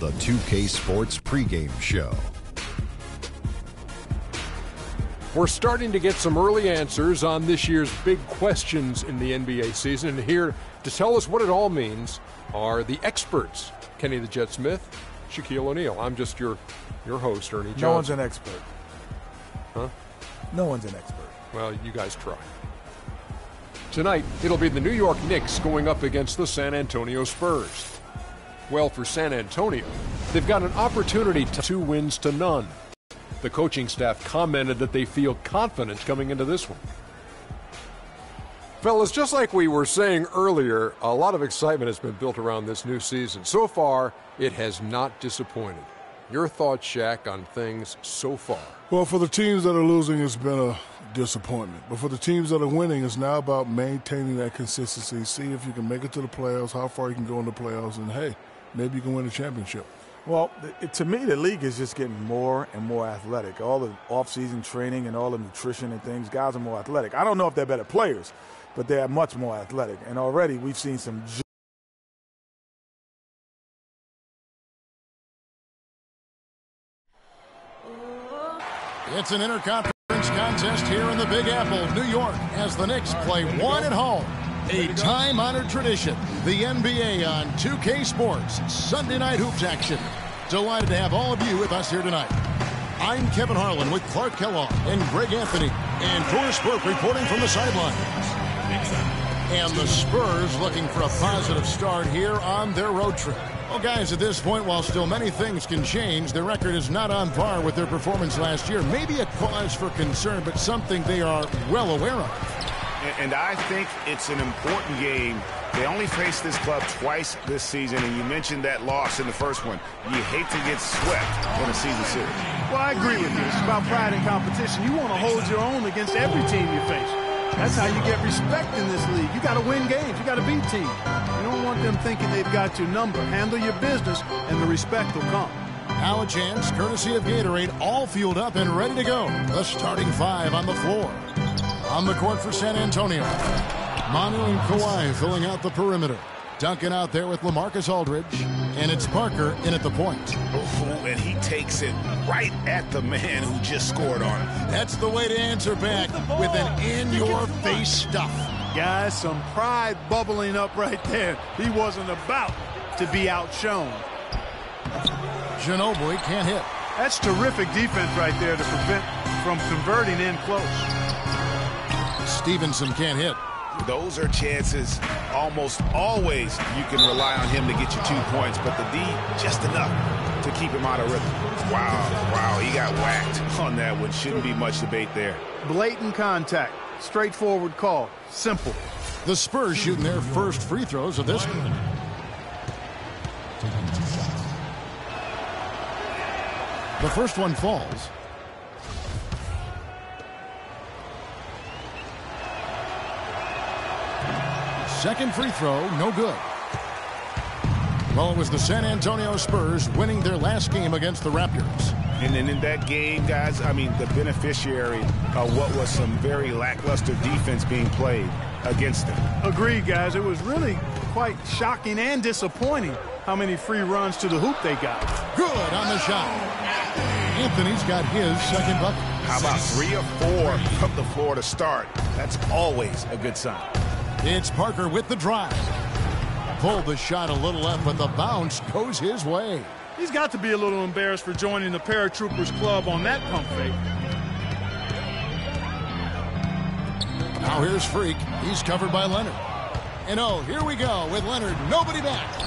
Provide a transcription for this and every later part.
the 2K Sports pregame show. We're starting to get some early answers on this year's big questions in the NBA season. And here to tell us what it all means are the experts. Kenny the Jet Smith, Shaquille O'Neal. I'm just your host, Ernie Johnson. No one's an expert. Huh? No one's an expert. Well, you guys try. Tonight, it'll be the New York Knicks going up against the San Antonio Spurs. Well, for San Antonio, they've got an opportunity to 2 wins to none. The coaching staff commented that they feel confident coming into this one. Fellas, just like we were saying earlier, a lot of excitement has been built around this new season. So far, it has not disappointed. Your thoughts, Shaq, on things so far? Well, for the teams that are losing, it's been a disappointment. But for the teams that are winning, it's now about maintaining that consistency. See if you can make it to the playoffs, how far you can go in the playoffs, and, hey, maybe you can win a championship. Well, to me, the league is just getting more and more athletic. All the off-season training and all the nutrition and things, guys are more athletic. I don't know if they're better players, but they're much more athletic. And already we've seen some It's an interconference contest here in the Big Apple, New York, as the Knicks play one at home. A time-honored tradition, the NBA on 2K Sports, Sunday Night Hoops action. Delighted to have all of you with us here tonight. I'm Kevin Harlan with Clark Kellogg and Greg Anthony, and Doris Burke reporting from the sidelines. And the Spurs looking for a positive start here on their road trip. Well, guys, at this point, while still many things can change, their record is not on par with their performance last year. Maybe a cause for concern, but something they are well aware of. And I think it's an important game. They only faced this club twice this season, and you mentioned that loss in the first one. You hate to get swept in a season series. Well, I agree with you. It's about pride and competition. You want to hold your own against every team you face. That's how you get respect in this league. You got to win games. You got to beat teams. You don't want them thinking they've got your number. Handle your business, and the respect will come. Now a chance, courtesy of Gatorade, all fueled up and ready to go. The starting 5 on the floor. On the court for San Antonio, Manu and Kawhi filling out the perimeter. Duncan out there with LaMarcus Aldridge, and it's Parker in at the point. Oh, and he takes it right at the man who just scored on him. That's the way to answer back with an in-your-face stuff. Guys, some pride bubbling up right there. He wasn't about to be outshone. Ginobili can't hit. That's terrific defense right there to prevent from converting in close. Stevenson can't hit. Those are chances almost always you can rely on him to get you 2 points, but the D just enough to keep him out of rhythm. Wow, he got whacked on that one. Shouldn't be much debate there. Blatant contact. Straightforward call. Simple. The Spurs shooting their first free throws of this one. The first one falls. Second free throw, no good. Well, it was the San Antonio Spurs winning their last game against the Raptors. And then in that game, guys, I mean, the beneficiary of what was some very lackluster defense being played against them. Agreed, guys. It was really quite shocking and disappointing how many free runs to the hoop they got. Good on the shot. Anthony's got his second bucket. How about 3 or 4 from the floor to start? That's always a good sign. It's Parker with the drive. Pulled the shot a little left, but the bounce goes his way. He's got to be a little embarrassed for joining the Paratroopers Club on that pump fake. Now here's Freak. He's covered by Leonard. And oh, here we go with Leonard. Nobody back.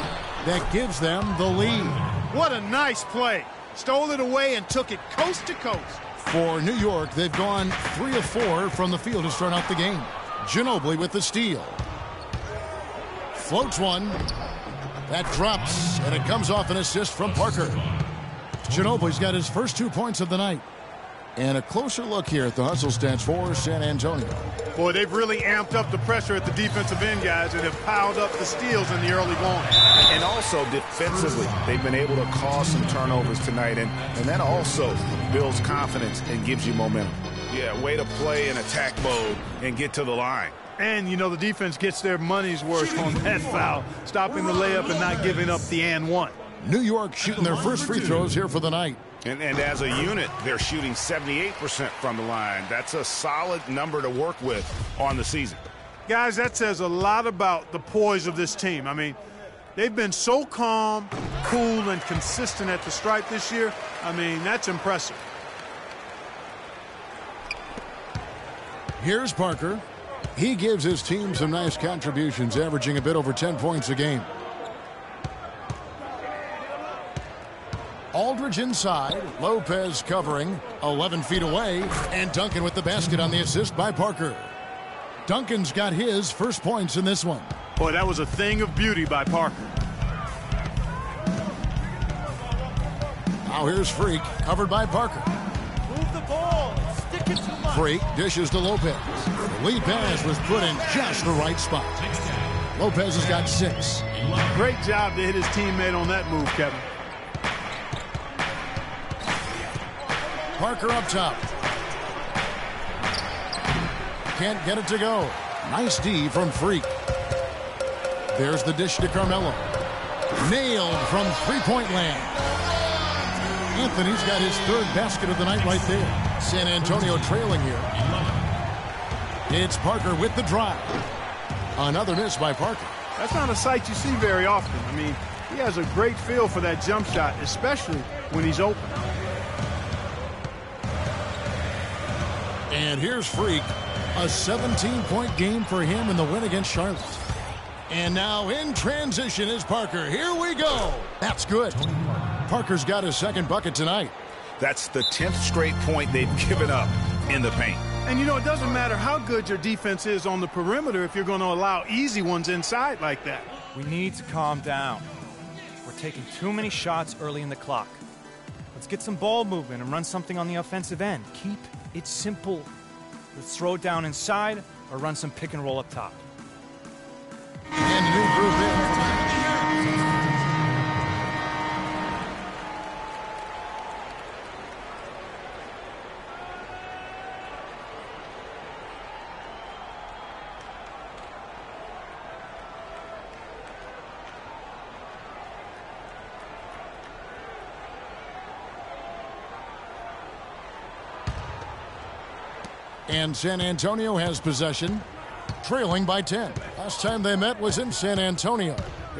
That gives them the lead. What a nice play. Stole it away and took it coast to coast. For New York, they've gone 3 of 4 from the field to start out the game. Ginobili with the steal. Floats one. That drops, and it comes off an assist from Parker. Ginobili's got his first 2 points of the night. And a closer look here at the hustle stats for San Antonio. Boy, they've really amped up the pressure at the defensive end, guys, and have piled up the steals in the early going. And also defensively, they've been able to cause some turnovers tonight, and that also builds confidence and gives you momentum. Yeah, way to play in attack mode and get to the line. And, you know, the defense gets their money's worth on that foul, stopping the layup and not giving up the and one. New York shooting their first free throws here for the night. And as a unit, they're shooting 78% from the line. That's a solid number to work with on the season. Guys, that says a lot about the poise of this team. I mean, they've been so calm, cool, and consistent at the stripe this year. I mean, that's impressive. Here's Parker. He gives his team some nice contributions, averaging a bit over 10 points a game. Aldridge inside. Lopez covering. 11 feet away. And Duncan with the basket on the assist by Parker. Duncan's got his first points in this one. Boy, that was a thing of beauty by Parker. Now here's Freak, covered by Parker. Move the ball. Stick it to much. Freak dishes to Lopez. The lead pass was put in just the right spot. Lopez has got 6. Great job to hit his teammate on that move, Kevin. Parker up top. Can't get it to go. Nice D from Freak. There's the dish to Carmelo. Nailed from three-point land. Anthony's got his third basket of the night right there. San Antonio trailing here. It's Parker with the drive. Another miss by Parker. That's not a sight you see very often. I mean, he has a great feel for that jump shot, especially when he's open. And here's Freak. A 17-point game for him in the win against Charlotte. And now in transition is Parker. Here we go. That's good. Parker's got his second bucket tonight. That's the 10th straight point they've given up in the paint. And, you know, it doesn't matter how good your defense is on the perimeter if you're going to allow easy ones inside like that. We need to calm down. We're taking too many shots early in the clock. Let's get some ball movement and run something on the offensive end. Keep it simple. Let's throw it down inside or run some pick and roll up top. And new group in. And San Antonio has possession, trailing by 10. Last time they met was in San Antonio.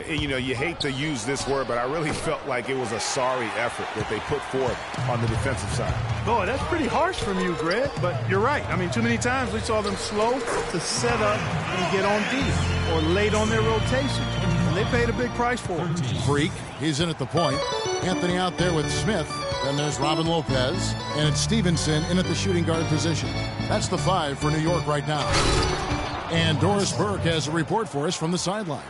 You know, you hate to use this word, but I really felt like it was a sorry effort that they put forth on the defensive side. Boy, that's pretty harsh from you, Greg, but you're right. I mean, too many times we saw them slow to set up and get on D or late on their rotation. And they paid a big price for it. Freak, he's in at the point. Anthony out there with Smith. Then there's Robin Lopez. And it's Stevenson in at the shooting guard position. That's the 5 for New York right now. And Doris Burke has a report for us from the sideline.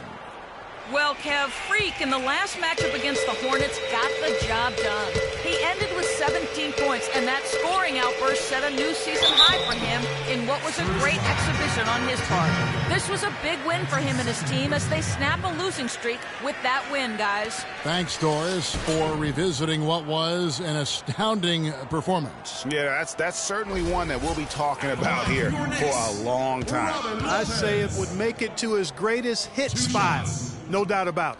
Well, Kev, Freak in the last matchup against the Hornets got the job done. He ended with 17 points, and that scoring outburst set a new season high for him in what was a great exhibition on his part. This was a big win for him and his team as they snap a losing streak with that win, guys. Thanks, Doris, for revisiting what was an astounding performance. Yeah, that's certainly one that we'll be talking about here for a long time. I'd say it would make it to his greatest hit spot. No doubt about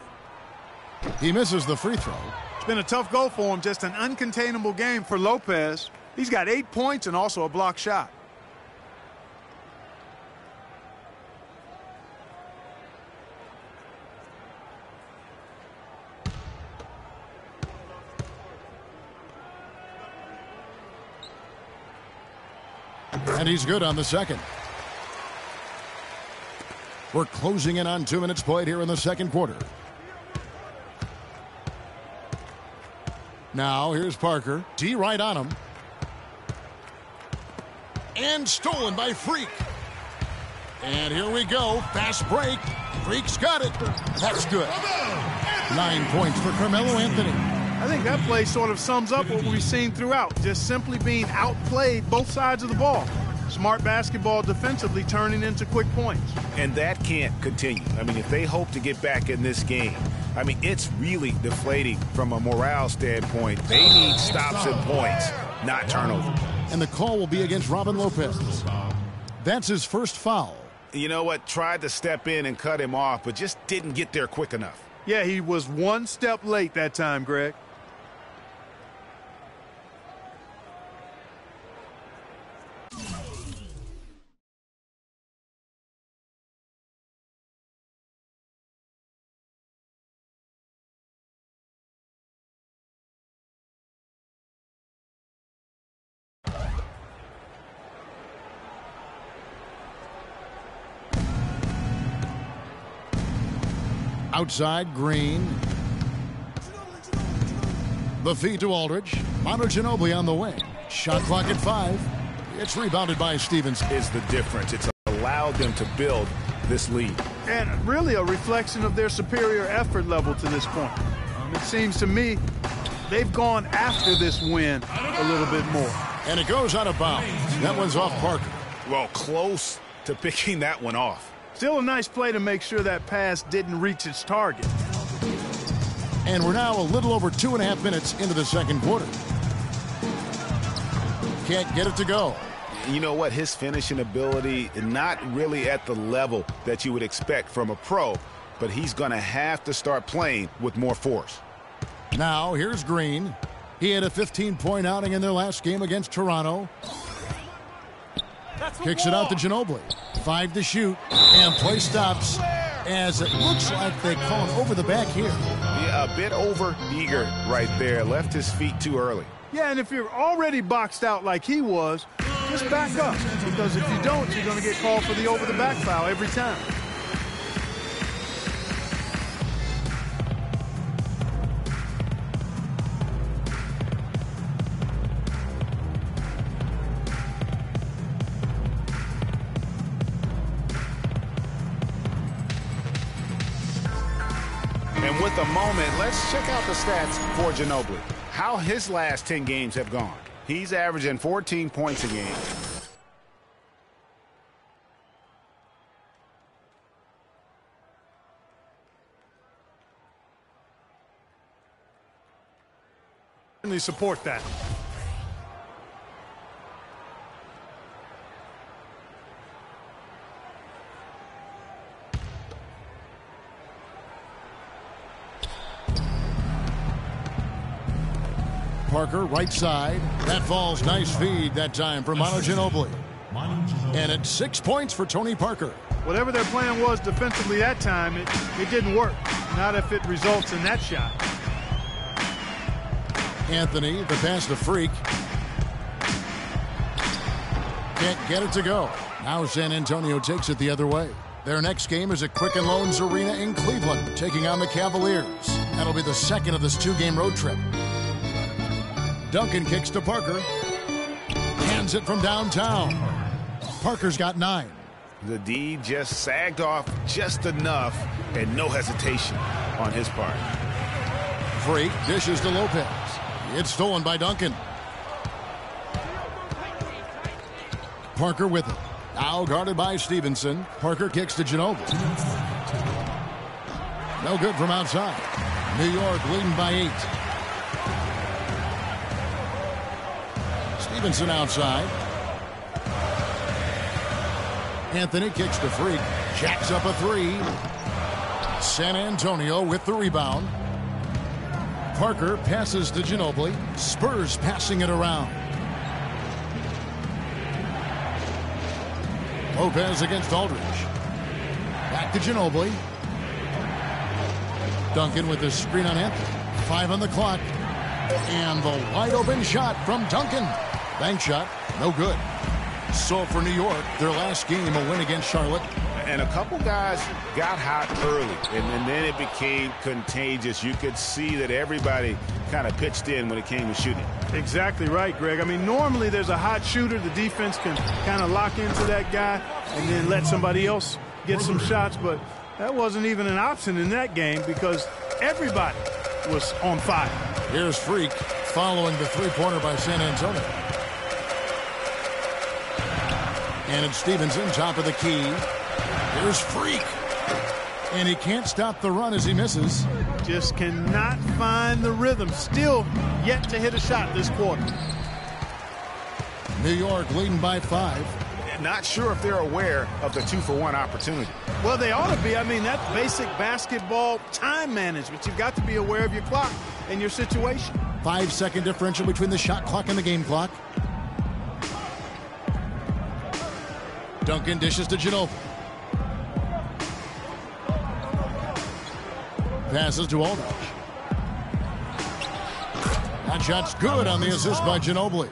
it. He misses the free throw. It's been a tough goal for him, just an uncontainable game for Lopez. He's got 8 points and also a block shot. And he's good on the second. We're closing in on 2 minutes played here in the second quarter. Now here's Parker. D right on him. And stolen by Freak. And here we go. Fast break. Freak's got it. That's good. 9 points for Carmelo Anthony. I think that play sort of sums up what we've seen throughout. Just simply being outplayed both sides of the ball. Smart basketball defensively turning into quick points. And that can't continue. I mean, if they hope to get back in this game, I mean, it's really deflating from a morale standpoint. They need stops and points, not turnovers. And the call will be against Robin Lopez. That's his first foul. You know what? Tried to step in and cut him off, but just didn't get there quick enough. Yeah, he was one step late that time, Greg. Outside, Green. The feed to Aldridge. Manu Ginobili on the wing. Shot clock at 5. It's rebounded by Stevens. Is the difference. It's allowed them to build this lead. And really a reflection of their superior effort level to this point. It seems to me they've gone after this win a little bit more. And it goes out of bounds. That one's off Parker. Well, close to picking that one off. Still a nice play to make sure that pass didn't reach its target. And we're now a little over 2.5 minutes into the second quarter. Can't get it to go. You know what? His finishing ability is not really at the level that you would expect from a pro, but he's going to have to start playing with more force. Now, here's Green. He had a 15-point outing in their last game against Toronto. Kicks it out to Ginobili. 5 to shoot, and play stops as it looks like they call him over the back here. Yeah, a bit over eager right there. Left his feet too early. Yeah, and if you're already boxed out like he was, just back up. Because if you don't, you're going to get called for the over the back foul every time. And with a moment, let's check out the stats for Ginobili. How his last 10 games have gone. He's averaging 14 points a game. Certainly support that. Parker, right side. That falls. Nice feed that time for Manu Ginobili. And it's 6 points for Tony Parker. Whatever their plan was defensively that time, it didn't work. Not if it results in that shot. Anthony, the pass to Freak. Can't get it to go. Now San Antonio takes it the other way. Their next game is at Quicken Loans Arena in Cleveland, taking on the Cavaliers. That'll be the second of this 2-game road trip. Duncan kicks to Parker. Hands it from downtown. Parker's got 9. The D just sagged off just enough and no hesitation on his part. Freak dishes to Lopez. It's stolen by Duncan. Parker with it. Now guarded by Stevenson. Parker kicks to Ginobili. No good from outside. New York leading by 8. Stevenson outside. Anthony kicks to Freak. Jacks up a 3. San Antonio with the rebound. Parker passes to Ginobili. Spurs passing it around. Lopez against Aldridge. Back to Ginobili. Duncan with the screen on Anthony. 5 on the clock. And the wide open shot from Duncan. Bank shot, no good. So for New York, their last game, a win against Charlotte. And a couple guys got hot early, and then it became contagious. You could see that everybody kind of pitched in when it came to shooting. Exactly right, Greg. I mean, normally there's a hot shooter. The defense can kind of lock into that guy and then let somebody else get some shots. But that wasn't even an option in that game because everybody was on fire. Here's Freak following the three-pointer by San Antonio. And it's Stevenson, top of the key. Here's Freak. And he can't stop the run as he misses. Just cannot find the rhythm. Still yet to hit a shot this quarter. New York leading by 5. Not sure if they're aware of the 2-for-1 opportunity. Well, they ought to be. I mean, that's basic basketball time management. You've got to be aware of your clock and your situation. 5-second differential between the shot clock and the game clock. Duncan dishes to Ginobili. Passes to Aldridge. That shot's good on the assist by Ginobili.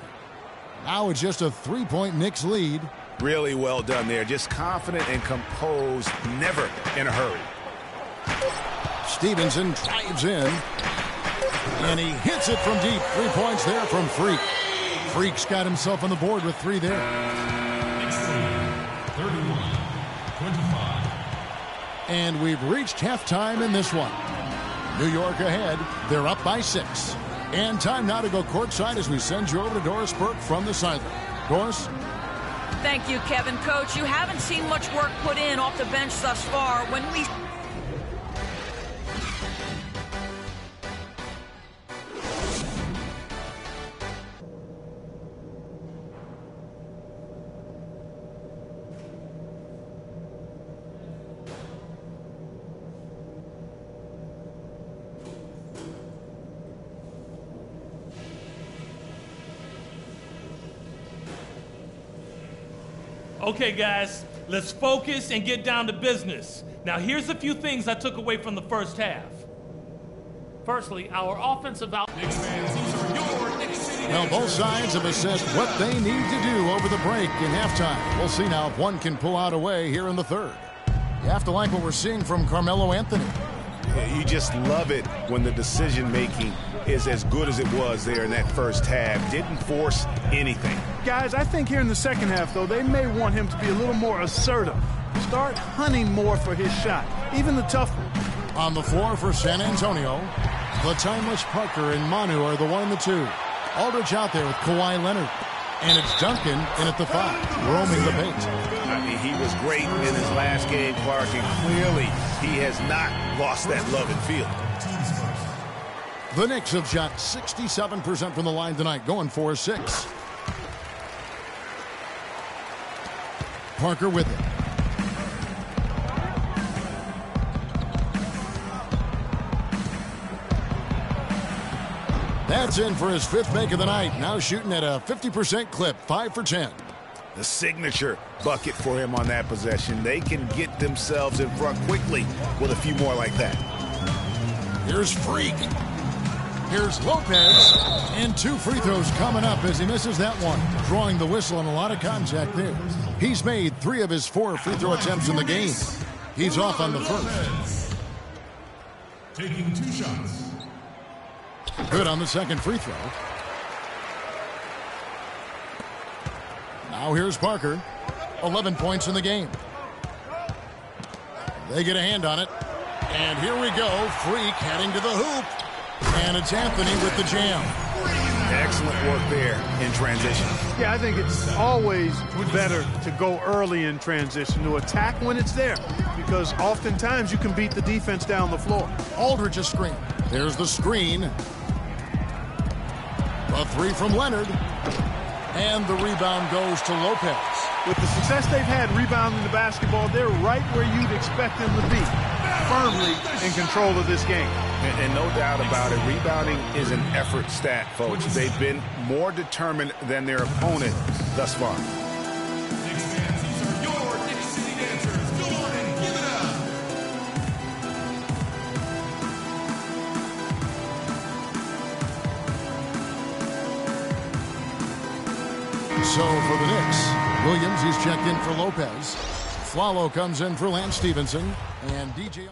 Now it's just a 3-point Knicks lead. Really well done there. Just confident and composed, never in a hurry. Stevenson drives in, and he hits it from deep. 3 points there from Freak. Freak's got himself on the board with 3 there. 31-25. And we've reached halftime in this one. New York ahead. They're up by 6. And time now to go courtside as we send you over to Doris Burke from the sideline. Doris? Thank you, Kevin. Coach, you haven't seen much work put in off the bench thus far. When we... Okay, guys, let's focus and get down to business. Now, here's a few things I took away from the first half. Firstly, our offensive out. Well, both sides have assessed what they need to do over the break in halftime. We'll see now if one can pull out a way here in the third. You have to like what we're seeing from Carmelo Anthony. Yeah, you just love it when the decision-making is as good as it was there in that first half. Didn't force anything. Guys, I think here in the second half, though, they may want him to be a little more assertive. Start hunting more for his shot, even the tough one. On the floor for San Antonio, the timeless Parker and Manu are the 1 and the 2. Aldridge out there with Kawhi Leonard. And it's Duncan in at the 5, roaming the paint. I mean, he was great in his last game, Clark, and clearly he has not lost that love and feel. The Knicks have shot 67% from the line tonight, going 4-6. Parker with it. That's in for his 5th make of the night. Now shooting at a 50% clip, 5 for 10. The signature bucket for him on that possession. They can get themselves in front quickly with a few more like that. Here's Freak. Here's Lopez. And 2 free throws coming up as he misses that one. Drawing the whistle and a lot of contact there. He's made 3 of his 4 free throw attempts in the game. He's off on the first. Taking 2 shots. Good on the second free throw. Now here's Parker. 11 points in the game. They get a hand on it. And here we go. Freak heading to the hoop. And it's Anthony with the jam. Excellent work there in transition. Yeah, I think it's always better to go early in transition, to attack when it's there, because oftentimes you can beat the defense down the floor. Aldridge a screen. There's the screen. A 3 from Leonard. And the rebound goes to Lopez. With the success they've had rebounding the basketball, they're right where you'd expect them to be, firmly in control of this game. And no doubt about it, rebounding is an effort stat, folks. They've been more determined than their opponent thus far. Knicks fans, these are your Knicks City dancers. Go on and give it up. So for the Knicks, Williams, he's checked in for Lopez. Flalo comes in for Lance Stevenson. And DJ...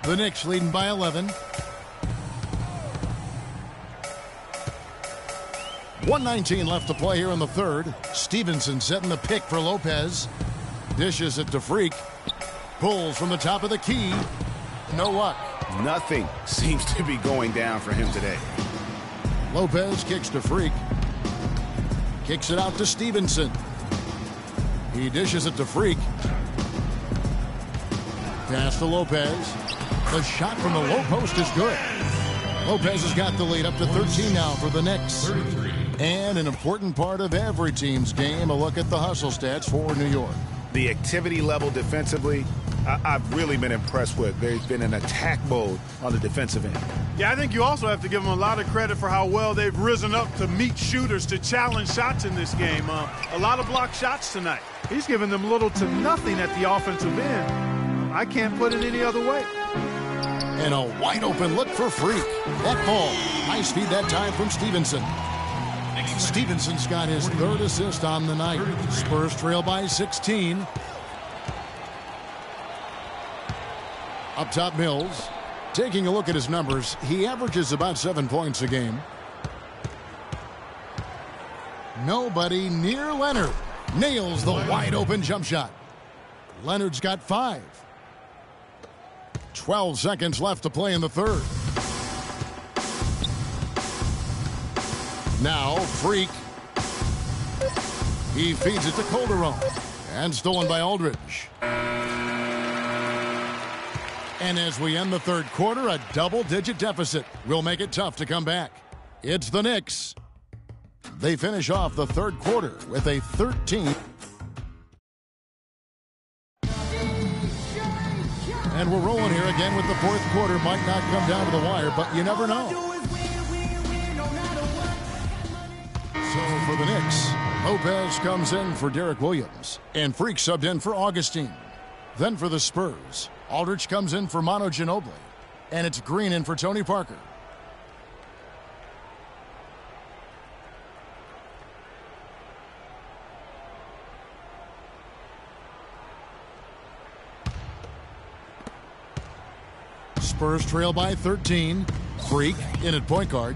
The Knicks leading by 11. 1:19 left to play here in the third. Stevenson setting the pick for Lopez. Dishes it to Freak. Pulls from the top of the key. No luck. Nothing seems to be going down for him today. Lopez kicks to Freak. Kicks it out to Stevenson. He dishes it to Freak. Pass to Lopez. The shot from the low post is good. Lopez has got the lead up to 13 now for the Knicks. And an important part of every team's game, a look at the hustle stats for New York. The activity level defensively, I've really been impressed with. There's been an attack mode on the defensive end. Yeah, I think you also have to give them a lot of credit for how well they've risen up to meet shooters, to challenge shots in this game. A lot of blocked shots tonight. He's giving them little to nothing at the offensive end. I can't put it any other way. And a wide open look for Freak. That ball. Nice feed that time from Stevenson. Stevenson's got his third assist on the night. Spurs trail by 16. Up top, Mills. Taking a look at his numbers, he averages about 7 points a game. Nobody near Leonard. Nails the wide open jump shot. Leonard's got 5. 12 seconds left to play in the third. Now, Freak. He feeds it to Calderon. And stolen by Aldridge. And as we end the third quarter, a double-digit deficit will make it tough to come back. It's the Knicks. They finish off the third quarter with a 13. And we're rolling here again with the fourth quarter. Might not come down to the wire, but you never know. So for the Knicks, Lopez comes in for Derek Williams. And Freak subbed in for Augustine. Then for the Spurs, Aldridge comes in for Manu Ginobili. And it's Green in for Tony Parker. Spurs trail by 13. Freak in at point guard.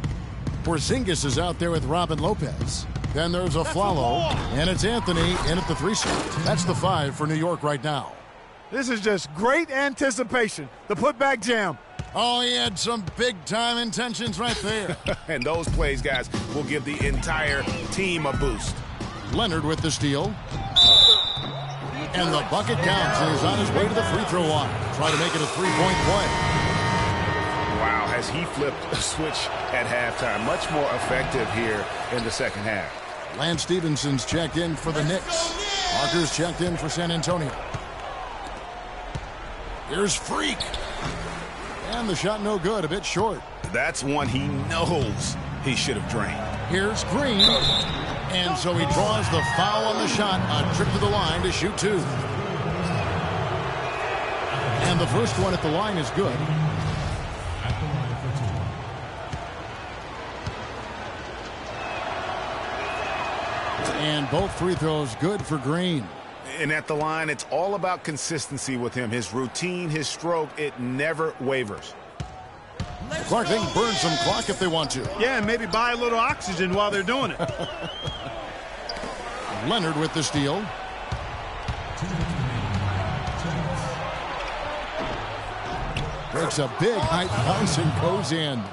Porzingis is out there with Robin Lopez. Then there's a Flalo, and it's Anthony in at the 3 spot. That's the 5 for New York right now. This is just great anticipation. The putback jam. Oh, he had some big-time intentions right there. And those plays, guys, will give the entire team a boost. Leonard with the steal. And the bucket counts, and he's on his way to the free throw line. Try to make it a 3-point play. Wow, has he flipped a switch at halftime. Much more effective here in the second half. Lance Stevenson's checked in for the Knicks. Parker's checked in for San Antonio. Here's Freak. And the shot no good, a bit short. That's one he knows he should have drained. Here's Green. And so he draws the foul on the shot. A trip to the line to shoot 2. And the first one at the line is good. And both free throws good for Green. And at the line, it's all about consistency with him. His routine, his stroke, it never wavers. Clark, they can burn some clock if they want to. Yeah, and maybe buy a little oxygen while they're doing it. Leonard with the steal. Breaks a big height bounce and goes in.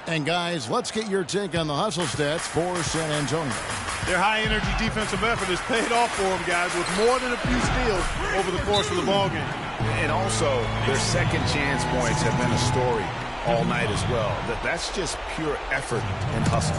And guys, let's get your take on the hustle stats for San Antonio. Their high-energy defensive effort has paid off for them, guys, with more than a few steals over the course of the ballgame. And also, their second chance points have been a story all night as well. That's just pure effort and hustle.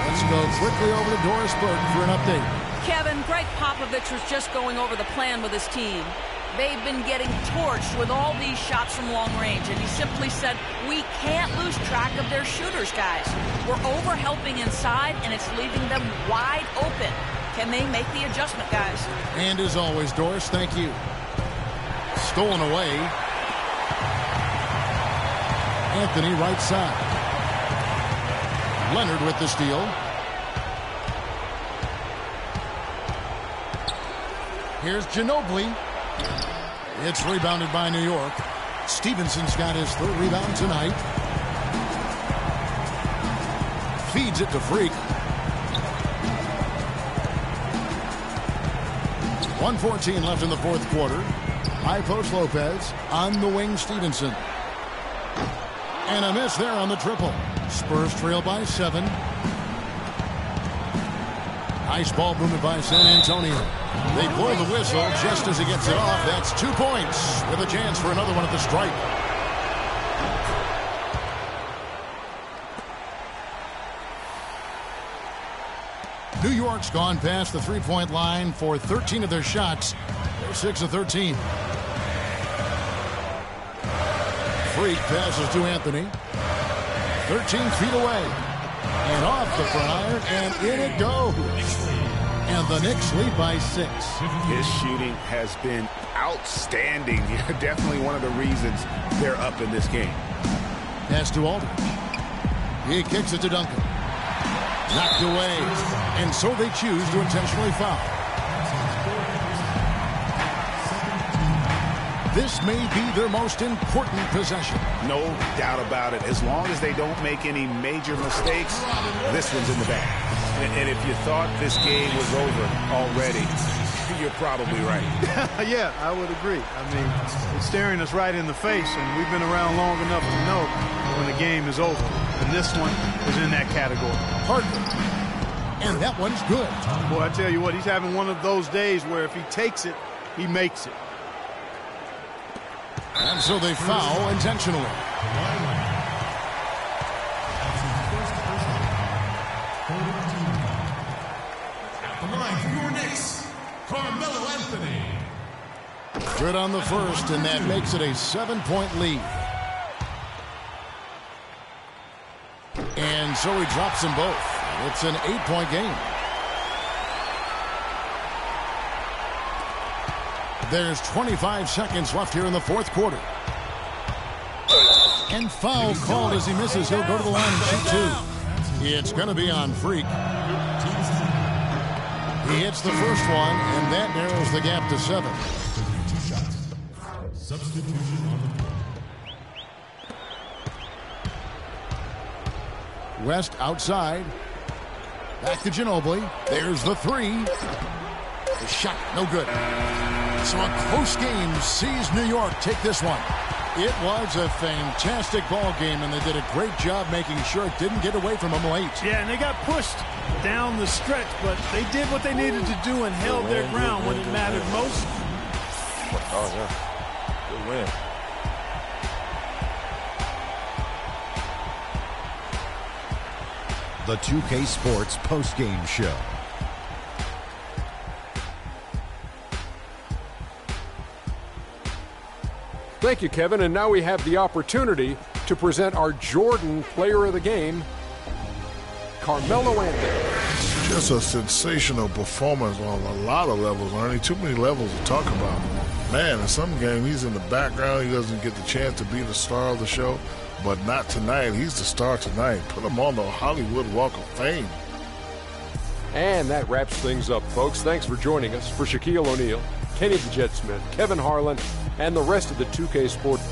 Let's go quickly over to Doris Burton for an update. Kevin, Greg Popovich was just going over the plan with his team. They've been getting torched with all these shots from long range, and he simply said, we can't lose track of their shooters, guys. We're over-helping inside, and it's leaving them wide open. Can they make the adjustment, guys? And as always, Doris, thank you. Stolen away. Anthony right side. Leonard with the steal. Here's Ginobili. It's rebounded by New York. Stevenson's got his third rebound tonight. feeds it to Freak. 1:14 left in the fourth quarter. High post Lopez. On the wing Stevenson. And a miss there on the triple. Spurs trail by 7. Nice ball movement by San Antonio. They blow the whistle just as he gets it off. That's 2 points with a chance for another one at the stripe. New York's gone past the three-point line for 13 of their shots. They're 6 of 13. Freak passes to Anthony. 13 feet away. And off the front iron, and in it goes. And the Knicks lead by 6. His shooting has been outstanding. Definitely one of the reasons they're up in this game. Pass to Aldridge. He kicks it to Duncan. Knocked away. And so they choose to intentionally foul. This may be their most important possession. No doubt about it. As long as they don't make any major mistakes, this one's in the bag. And if you thought this game was over already, you're probably right. Yeah, I would agree. I mean, it's staring us right in the face, and we've been around long enough to know when the game is over. And this one is in that category. Harden. And that one's good. Boy, I tell you what, he's having one of those days where if he takes it, he makes it. And so they foul intentionally. The line for your Knicks, Carmelo Anthony. Good on the first, and that makes it a 7-point lead. And so he drops them both. It's an 8-point game. There's 25 seconds left here in the fourth quarter. And foul called as he misses. He'll go to the line and shoot 2. It's going to be on Freak. He hits the first one, and that narrows the gap to 7. West outside. Back to Ginobili. There's the 3. The shot, no good. So a close game sees New York take this one. It was a fantastic ball game, and they did a great job making sure it didn't get away from them late. Yeah, and they got pushed down the stretch, but they did what they needed to do and held their ground when it mattered most. Oh, yeah. Good win. The 2K Sports postgame show. Thank you, Kevin. And now we have the opportunity to present our Jordan Player of the Game, Carmelo Anthony. Just a sensational performance on a lot of levels, Ernie. Too many levels to talk about. Man, in some game, he's in the background. He doesn't get the chance to be the star of the show. But not tonight. He's the star tonight. Put him on the Hollywood Walk of Fame. And that wraps things up, folks. Thanks for joining us. For Shaquille O'Neal, Kenny the Jet Smith, Kevin Harlan, and the rest of the 2K Sports